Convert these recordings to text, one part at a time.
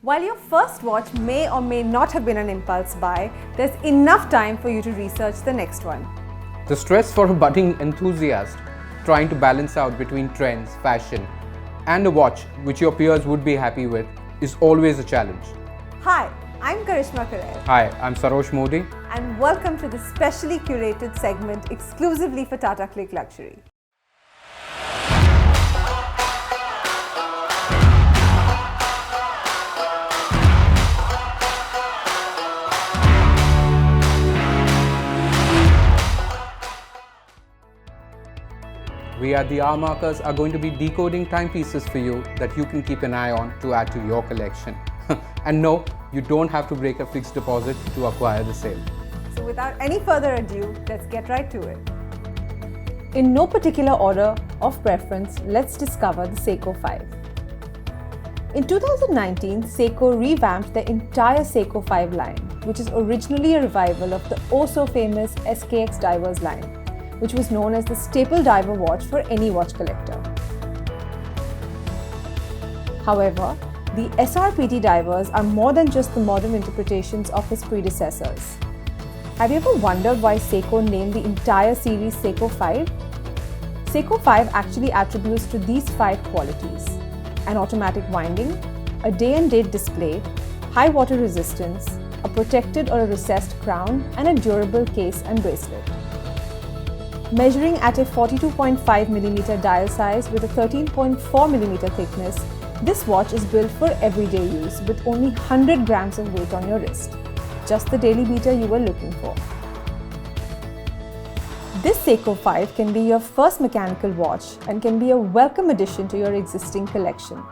While your first watch may or may not have been an impulse buy, there's enough time for you to research the next one. The stress for a budding enthusiast trying to balance out between trends, fashion, and a watch which your peers would be happy with is always a challenge. Hi, I'm Karishma. Hi, I'm Sarosh Mody. And welcome to the specially curated segment exclusively for Tata CLiQ Luxury. We at the R Markers are going to be decoding timepieces for you that you can keep an eye on to add to your collection. And no, you don't have to break a fixed deposit to acquire the same. So without any further ado, let's get right to it. In no particular order of preference, let's discover the Seiko 5. In 2019, Seiko revamped the entire Seiko 5 line, which is originally a revival of the oh-so-famous SKX Divers line, which was known as the staple diver watch for any watch collector. However, the SRPT divers are more than just the modern interpretations of his predecessors. Have you ever wondered why Seiko named the entire series Seiko 5? Seiko 5 actually attributes to these 5 qualities: an automatic winding, a day and date display, high water resistance, a protected or a recessed crown, and a durable case and bracelet. Measuring at a 42.5mm dial size with a 13.4mm thickness, this watch is built for everyday use with only 100 grams of weight on your wrist, just the daily beater you were looking for. This Seiko 5 can be your first mechanical watch and can be a welcome addition to your existing collection.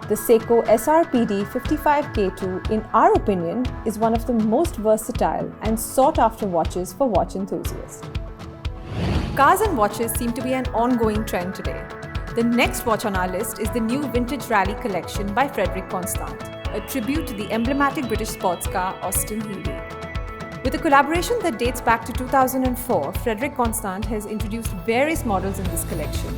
The Seiko SRPD 55K2, in our opinion, is one of the most versatile and sought-after watches for watch enthusiasts. Cars and watches seem to be an ongoing trend today. The next watch on our list is the new Vintage Rally collection by Frédérique Constant, a tribute to the emblematic British sports car Austin Healey. With a collaboration that dates back to 2004, Frédérique Constant has introduced various models in this collection.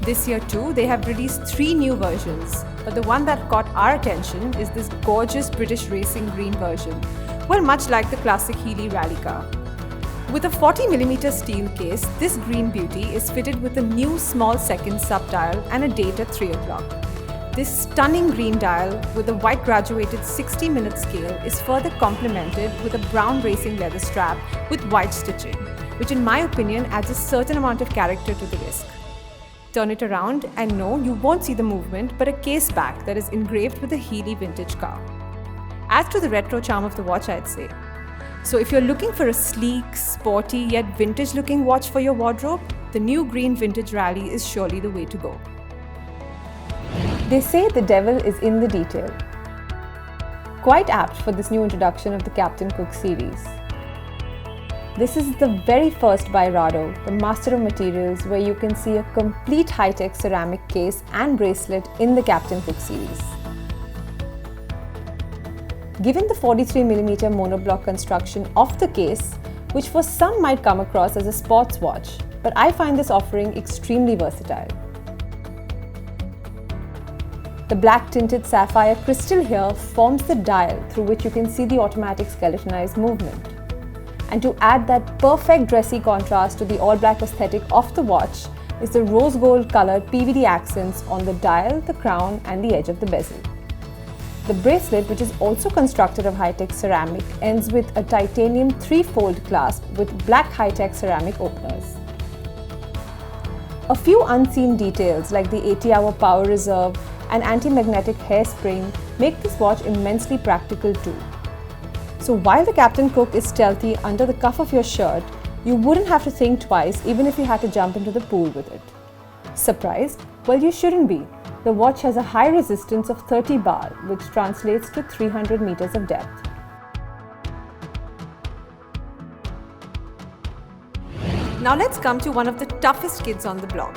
This year too, they have released 3 new versions, but the one that caught our attention is this gorgeous British racing green version, well, much like the classic Healey rally car. With a 40mm steel case, this green beauty is fitted with a new small second sub-dial and a date at 3 o'clock. This stunning green dial with a white graduated 60-minute scale is further complemented with a brown racing leather strap with white stitching, which in my opinion adds a certain amount of character to the wrist. Turn it around and no, you won't see the movement, but a case back that is engraved with a Healey vintage car. Adds to the retro charm of the watch, I'd say. So if you're looking for a sleek, sporty yet vintage-looking watch for your wardrobe, the new green Vintage Rally is surely the way to go. They say the devil is in the detail. Quite apt for this new introduction of the Captain Cook series. This is the very first by RADO, the master of materials, where you can see a complete high-tech ceramic case and bracelet in the Captain Cook series. Given the 43mm monoblock construction of the case, which for some might come across as a sports watch, but I find this offering extremely versatile. The black tinted sapphire crystal here forms the dial through which you can see the automatic skeletonized movement. And to add that perfect dressy contrast to the all-black aesthetic of the watch is the rose gold colored PVD accents on the dial, the crown, and the edge of the bezel. The bracelet, which is also constructed of high-tech ceramic, ends with a titanium 3-fold clasp with black high-tech ceramic openers. A few unseen details like the 80-hour power reserve and anti-magnetic hairspring make this watch immensely practical too. So while the Captain Cook is stealthy under the cuff of your shirt, you wouldn't have to think twice even if you had to jump into the pool with it. Surprised? Well, you shouldn't be. The watch has a high resistance of 30 bar, which translates to 300 meters of depth. Now let's come to one of the toughest kids on the block,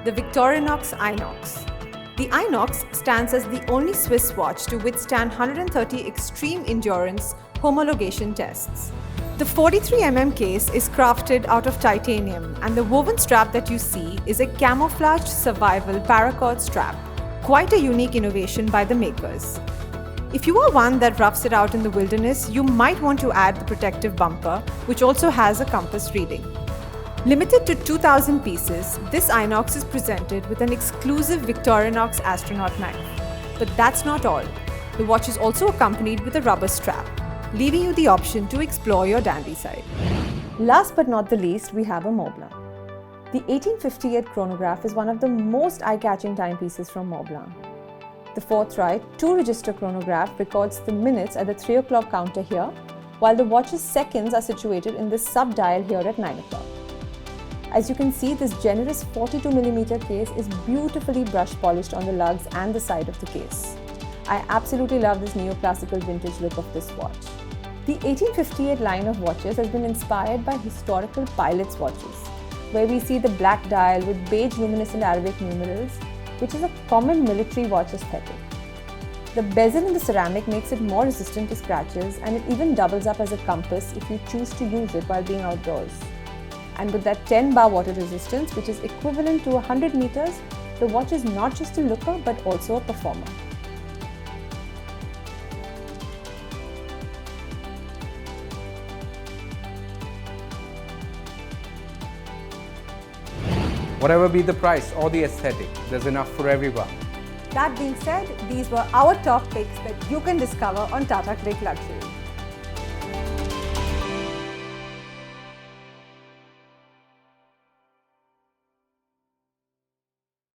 the Victorinox Inox. The Inox stands as the only Swiss watch to withstand 130 extreme endurance homologation tests. The 43mm case is crafted out of titanium, and the woven strap that you see is a camouflaged survival paracord strap, quite a unique innovation by the makers. If you are one that roughs it out in the wilderness, you might want to add the protective bumper, which also has a compass reading. Limited to 2,000 pieces, this Inox is presented with an exclusive Victorinox astronaut knife. But that's not all. The watch is also accompanied with a rubber strap, leaving you the option to explore your dandy side. Last but not the least, we have a Montblanc. The 1858 chronograph is one of the most eye-catching timepieces from Montblanc. The fourth right, 2-register chronograph records the minutes at the 3 o'clock counter here, while the watch's seconds are situated in this sub-dial here at 9 o'clock. As you can see, this generous 42mm case is beautifully brush polished on the lugs and the side of the case. I absolutely love this neoclassical vintage look of this watch. The 1858 line of watches has been inspired by historical pilots' watches, where we see the black dial with beige luminescent Arabic numerals, which is a common military watch aesthetic. The bezel in the ceramic makes it more resistant to scratches, and it even doubles up as a compass if you choose to use it while being outdoors. And with that 10 bar water resistance, which is equivalent to 100 meters, the watch is not just a looker but also a performer. Whatever be the price or the aesthetic, there's enough for everyone. That being said, these were our top picks that you can discover on Tata CLiQ Luxury.